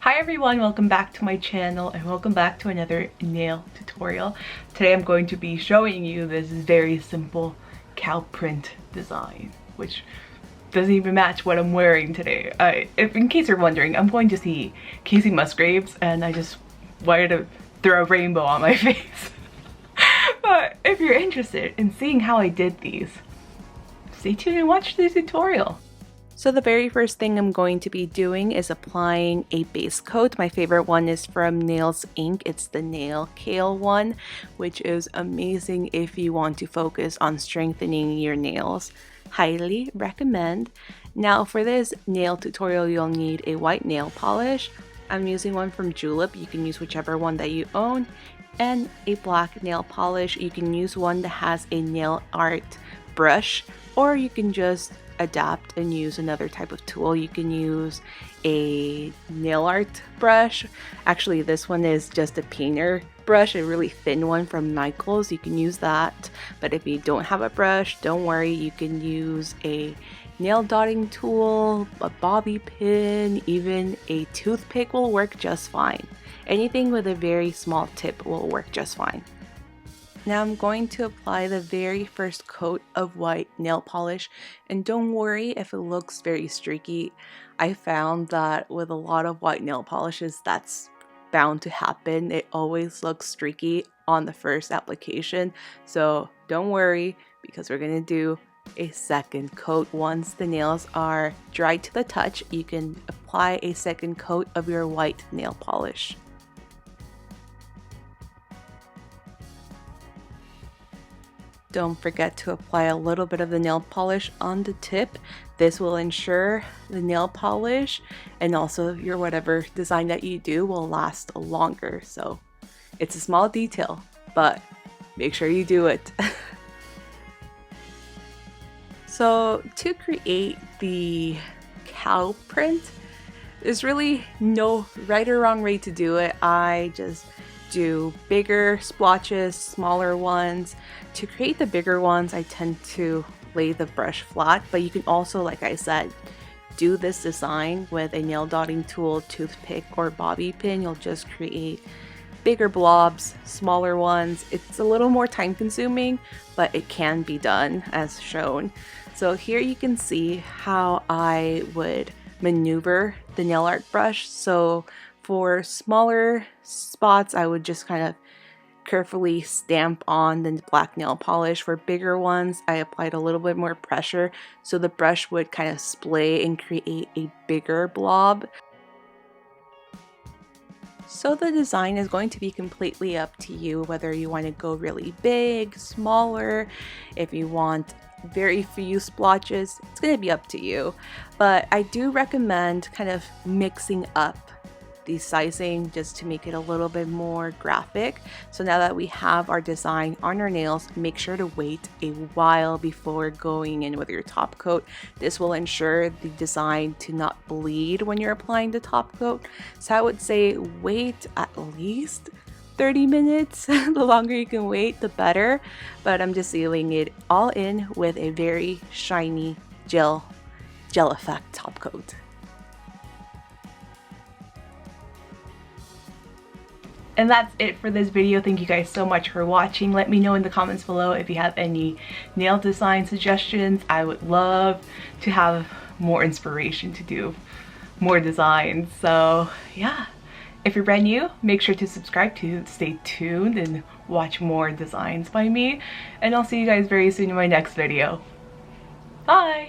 Hi everyone, welcome back to my channel and welcome back to another nail tutorial. Today I'm going to be showing you this very simple cow print design, which doesn't even match what I'm wearing today. In case you're wondering, I'm going to see Casey Musgraves and I just wanted to throw a rainbow on my face. But if you're interested in seeing how I did these, stay tuned and watch the tutorial. So the very first thing I'm going to be doing is applying a base coat. My favorite one is from Neuzeth. It's the Nail Kale one, which is amazing if you want to focus on strengthening your nails. Highly recommend. Now for this nail tutorial, you'll need a white nail polish. I'm using one from Julep. You can use whichever one that you own. And a black nail polish. You can use one that has a nail art brush, or you can just adapt and use another type of tool. You can use a nail art brush. Actually, this one is just a painter brush, a really thin one from Michaels. You can use that. But if you don't have a brush, don't worry. You can use a nail dotting tool, a bobby pin, even a toothpick will work just fine. Anything with a very small tip will work just fine. Now I'm going to apply the very first coat of white nail polish, and don't worry if it looks very streaky. I found that with a lot of white nail polishes that's bound to happen. It always looks streaky on the first application, so don't worry because we're going to do a second coat. Once the nails are dry to the touch, you can apply a second coat of your white nail polish. Don't forget to apply a little bit of the nail polish on the tip. This will ensure the nail polish and also your whatever design that you do will last longer. So it's a small detail, but make sure you do it. So to create the cow print, there's really no right or wrong way to do it. I just do bigger splotches, smaller ones. To create the bigger ones, I tend to lay the brush flat, but you can also, like I said, do this design with a nail dotting tool, toothpick, or bobby pin. You'll just create bigger blobs, smaller ones. It's a little more time consuming, but it can be done as shown. So here you can see how I would maneuver the nail art brush. So for smaller spots, I would just kind of carefully stamp on the black nail polish. For bigger ones, I applied a little bit more pressure so the brush would kind of splay and create a bigger blob. So the design is going to be completely up to you, whether you want to go really big, smaller, if you want very few splotches, it's going to be up to you. But I do recommend kind of mixing up the sizing just to make it a little bit more graphic. So now that we have our design on our nails, make sure to wait a while before going in with your top coat. This will ensure the design to not bleed when you're applying the top coat. So I would say wait at least 30 minutes. The longer you can wait, the better. But I'm just sealing it all in with a very shiny gel effect top coat. And that's it for this video. Thank you guys so much for watching. Let me know in the comments below if you have any nail design suggestions. I would love to have more inspiration to do more designs. So yeah, if you're brand new, make sure to subscribe to stay tuned and watch more designs by me. And I'll see you guys very soon in my next video. Bye!